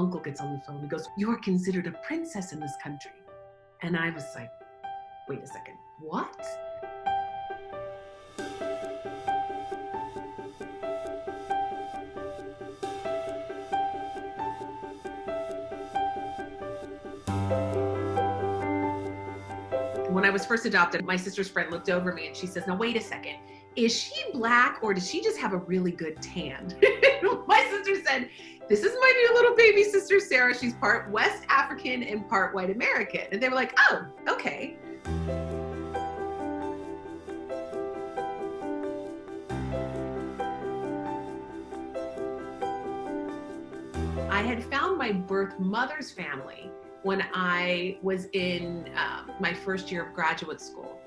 uncle gets on the phone. He goes, "You're considered a princess in this country." And I was like, wait a second, what? When I was first adopted, my sister's friend looked over me and she says, "Now wait a second, is she Black or does she just have a really good tan?" My sister said, "This is my new little baby sister, Sarah. She's part West African and part white American." And they were like, "Oh, okay." I had found my birth mother's family when I was in my first year of graduate school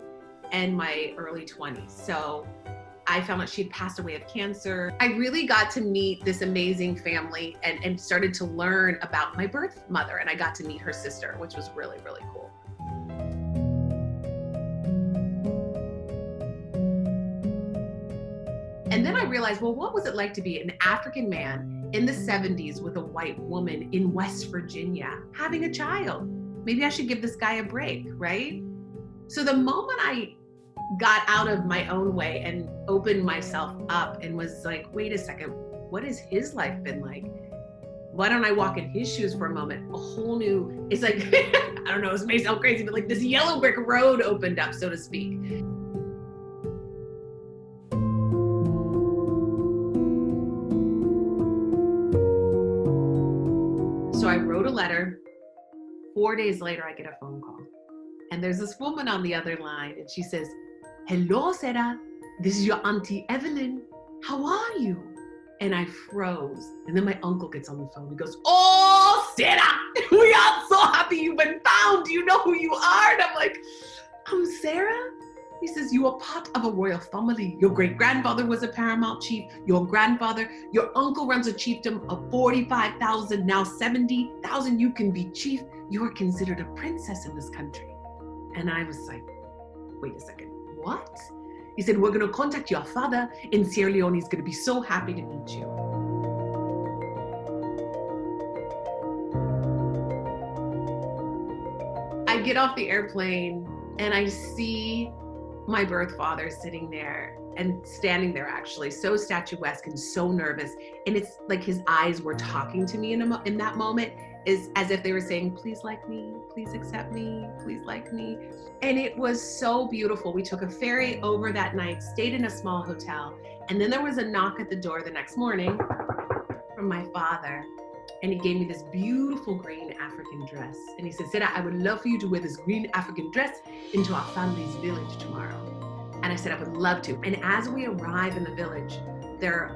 and my early 20s. So I found out she had passed away of cancer. I really got to meet this amazing family and started to learn about my birth mother, and I got to meet her sister, which was really, really cool. And then I realized, well, what was it like to be an African man in the 70s with a white woman in West Virginia having a child? Maybe I should give this guy a break, right? So the moment I got out of my own way and opened myself up and was like, wait a second, what has his life been like? Why don't I walk in his shoes for a moment? A whole new, it's like, I don't know, this may sound crazy, but like this yellow brick road opened up, so to speak. So I wrote a letter. 4 days later, I get a phone call. And there's this woman on the other line, and she says, "Hello, Sarah. This is your Auntie Evelyn. How are you?" And I froze. And then my uncle gets on the phone. He goes, "Oh, Sarah, we are so happy you've been found. Do you know who you are?" And I'm like, "I'm Sarah?" He says, "You are part of a royal family. Your great-grandfather was a paramount chief. Your grandfather, your uncle runs a chiefdom of 45,000, now 70,000. You can be chief. You are considered a princess in this country." And I was like, wait a second, what? He said, "We're gonna contact your father in Sierra Leone. He's gonna be so happy to meet you." I get off the airplane and I see my birth father sitting there and standing there, actually so statuesque and so nervous. And it's like his eyes were talking to me in that moment, is as if they were saying, "Please like me, please accept me, please like me." And it was so beautiful. We took a ferry over that night, stayed in a small hotel, and then there was a knock at the door the next morning from my father. And he gave me this beautiful green African dress. And he said, "Sarah, I would love for you to wear this green African dress into our family's village tomorrow." And I said, "I would love to." And as we arrive in the village, there are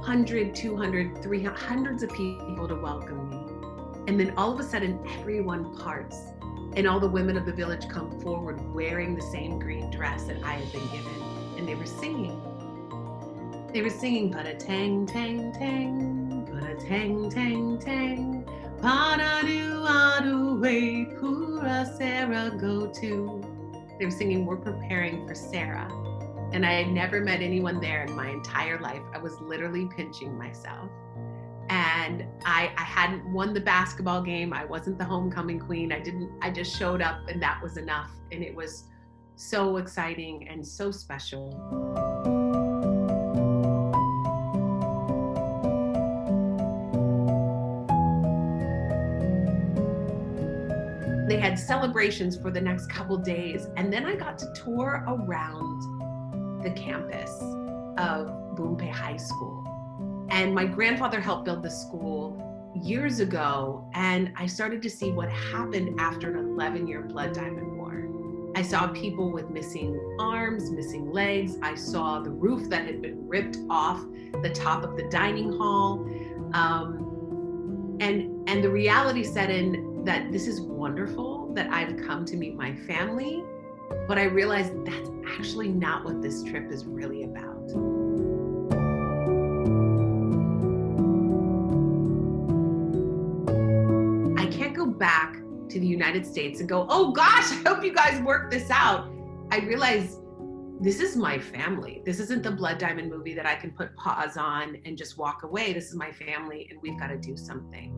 100, 200, 300, hundreds of people to welcome me. And then all of a sudden, everyone parts. And all the women of the village come forward wearing the same green dress that I had been given. And they were singing. They were singing, "But a tang, tang, tang, but a tang, tang, tang, pa-da-do-ah-do, way, poora Sarah go to." They were singing, "We're preparing for Sarah." And I had never met anyone there in my entire life. I was literally pinching myself. And I hadn't won the basketball game. I wasn't the homecoming queen. I just showed up and that was enough. And it was so exciting and so special. They had celebrations for the next couple days. And then I got to tour around the campus of Boompeh High School. And my grandfather helped build the school years ago. And I started to see what happened after an 11-year Blood Diamond War. I saw people with missing arms, missing legs. I saw the roof that had been ripped off the top of the dining hall. And the reality set in that this is wonderful that I've come to meet my family, but I realized that's actually not what this trip is really about. I can't go back to the United States and go, "Oh gosh, I hope you guys work this out." I realized this is my family. This isn't the Blood Diamond movie that I can put pause on and just walk away. This is my family and we've got to do something.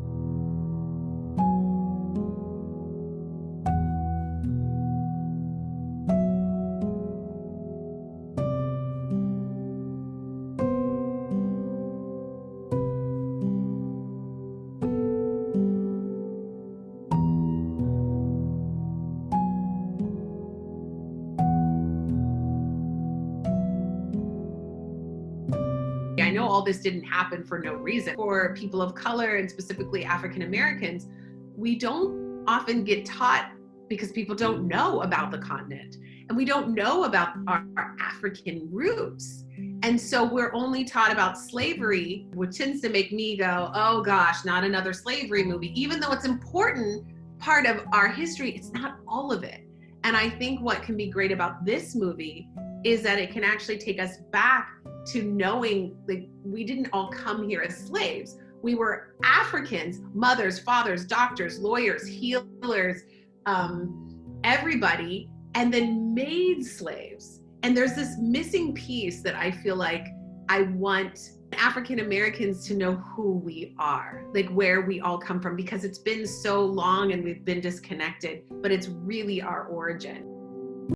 all this didn't happen for no reason. For people of color, and specifically African Americans, we don't often get taught, because people don't know about the continent and we don't know about our African roots. And so we're only taught about slavery, which tends to make me go, oh gosh, not another slavery movie. Even though it's an important part of our history, it's not all of it. And I think what can be great about this movie is that it can actually take us back to knowing that we didn't all come here as slaves. We were Africans, mothers, fathers, doctors, lawyers, healers, everybody, and then made slaves. And there's this missing piece that I feel like I want African Americans to know who we are, like where we all come from, because it's been so long and we've been disconnected, but it's really our origin.